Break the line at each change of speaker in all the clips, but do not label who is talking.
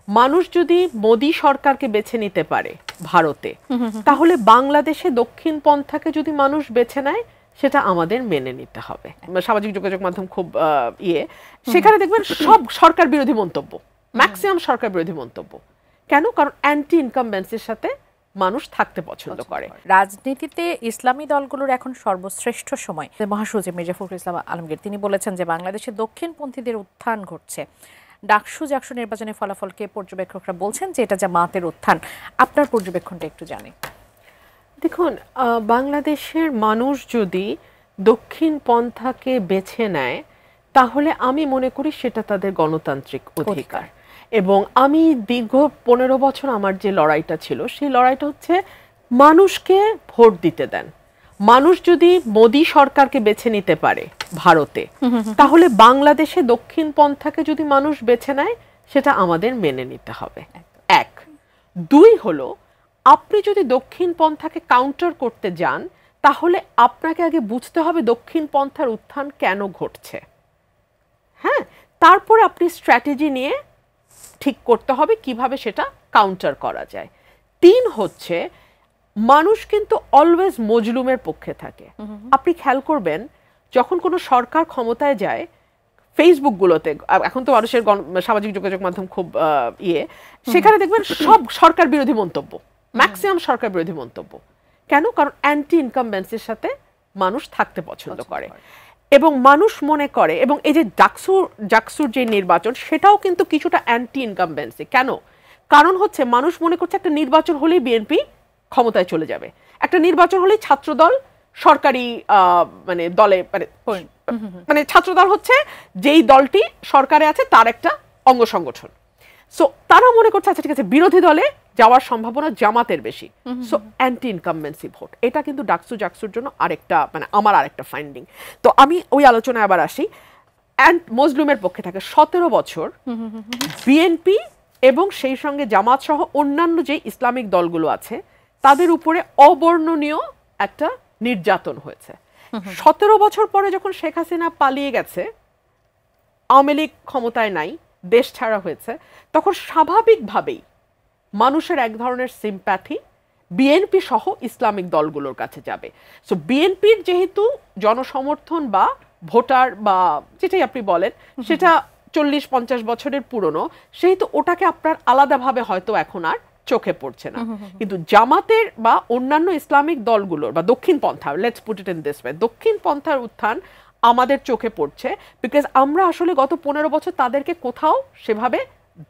মানুষ যদি মোদি সরকারকে বেছে নিতে পারে ভারতে, তাহলে বাংলাদেশে দক্ষিণ পন্থাকে যদি মানুষ বেছে নেয় সেটা আমাদের মেনে নিতে হবে। সামাজিক যোগাযোগ মাধ্যম খুব সেখানে দেখবেন সব সরকার বিরোধী মন্তব্য, ম্যাক্সিমাম সরকার বিরোধী মন্তব্য। কেন? কারণ অ্যান্টি ইনকামবেন্সির সাথে মানুষ থাকতে পছন্দ করে।
রাজনীতিতে ইসলামী দলগুলোর এখন সর্বশ্রেষ্ঠ সময়। মহাসচিব মির্জা ফখরুল ইসলাম আলমগীর তিনি বলেছেন যে বাংলাদেশে দক্ষিণপন্থীদের উত্থান ঘটছে। ডাকসু জাকসু নির্বাচনের ফলাফলকে পর্যবেক্ষকরা বলছেন যে এটা জামাতের উত্থান। আপনার পর্যবেক্ষণটা একটু জানি।
দেখুন, বাংলাদেশের মানুষ যদি দক্ষিণ পন্থাকে বেছে নেয় তাহলে আমি মনে করি সেটা তাদের গণতান্ত্রিক অধিকার। এবং আমি দীর্ঘ 15 বছর আমার যে লড়াইটা ছিল সেই লড়াইটা হচ্ছে মানুষকে ভোট দিতে দেন। মানুষ যদি মোদি সরকারকে বেছে নিতে পারে ভারতে, তাহলে বাংলাদেশে দক্ষিণ পন্থাকে যদি মানুষ বেছে নেয় সেটা আমাদের মেনে নিতে হবে। এক। দুই হলো, আপনি যদি দক্ষিণ পন্থাকে কাউন্টার করতে যান তাহলে আপনাকে আগে বুঝতে হবে দক্ষিণ পন্থার উত্থান কেন ঘটছে। হ্যাঁ, তারপরে আপনি স্ট্র্যাটেজি নিয়ে ঠিক করতে হবে কিভাবে সেটা কাউন্টার করা যায়। তিন হচ্ছে, মানুষ কিন্তু অলওয়েজ মজলুমের পক্ষে থাকে। আপনি খেয়াল করবেন যখন কোনো সরকার ক্ষমতায় যায়, ফেসবুকগুলোতে এখন তো মানুষের সামাজিক যোগাযোগ মাধ্যম খুব সেখানে দেখবেন সব সরকার বিরোধী মন্তব্য, ম্যাক্সিমাম সরকার বিরোধী মন্তব্য। কেন? কারণ অ্যান্টি ইনকামবেন্সির সাথে মানুষ থাকতে পছন্দ করে এবং মানুষ মনে করে, এবং এই যে জাকসুর যে নির্বাচন সেটাও কিন্তু কিছুটা অ্যান্টি ইনকামবেন্সি। কেন? কারণ হচ্ছে মানুষ মনে করছে একটা নির্বাচন হলেই বিএনপি ক্ষমতায় চলে যাবে, একটা নির্বাচন হলেই ছাত্রদল সরকারি মানে দলে মানে ছাত্রদল হচ্ছে যেই দলটি সরকারে আছে তার একটা অঙ্গ সংগঠন। সো তারা মনে করছে আচ্ছা ঠিক আছে, বিরোধী দলে যাওয়ার সম্ভাবনা জামাতের বেশি, সো অ্যান্টি ইনকামবেন্সি ভোট। এটা কিন্তু জাকসুর জন্য আরেকটা মানে আমার আরেকটা ফাইন্ডিং। তো আমি ওই আলোচনায় আবার আসি। মজলুমের পক্ষে থাকে 17 বছর বিএনপি এবং সেই সঙ্গে জামাত সহ অন্যান্য যে ইসলামিক দলগুলো আছে তাদের উপরে অবর্ণনীয় একটা নির্যাতন হয়েছে। 17 বছর পরে যখন শেখ হাসিনা পালিয়ে গেছে, আওয়ামী লীগ ক্ষমতায় নাই, দেশ ছাড়া হয়েছে, তখন স্বাভাবিকভাবেই মানুষের এক ধরনের সিম্প্যাথি বিএনপি সহ ইসলামিক দলগুলোর কাছে যাবে। সো বিএনপির যেহেতু জনসমর্থন বা ভোটার বা যেটাই আপনি বলেন সেটা 40-50 বছরের পুরনো, সেহেতু ওটাকে আপনার আলাদাভাবে হয়তো এখন আর চোখে পড়ছে না। কিন্তু জামাতের বা অন্যান্য ইসলামিক দলগুলোর বা দক্ষিণ পন্থা, let's put it in this way, দক্ষিণ পন্থার উত্থান আমাদের চোখে পড়ছে, বিকজ আমরা আসলে গত 15 বছর তাদেরকে কোথাও সেভাবে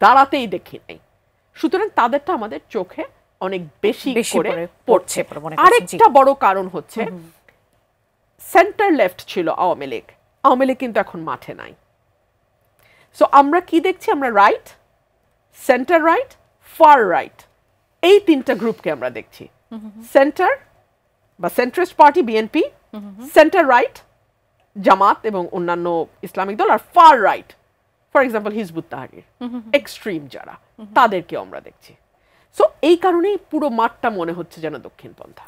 দাঁড়াতেই দেখি নাই। সুতরাং তাদেরটা আমাদের চোখে অনেক বেশি করে পড়ছে। আরেকটা বড় কারণ হচ্ছে সেন্টার লেফট ছিল আওয়ামী লীগ, আওয়ামী লীগ কিন্তু এখন মাঠে নাই। সো আমরা কি দেখছি? আমরা right, center right, far right, এই তিনটা গ্রুপকে আমরা দেখছি। সেন্টার বা centrist party BNP, center right Jamaat এবং অন্যান্য ইসলামিক দল, আর far right for example Hizbut Tahrir, extreme যারা, তাদেরকে আমরা দেখছি। সো এই কারণেই পুরো মাঠটা মনে হচ্ছে যেন দক্ষিণপন্থা।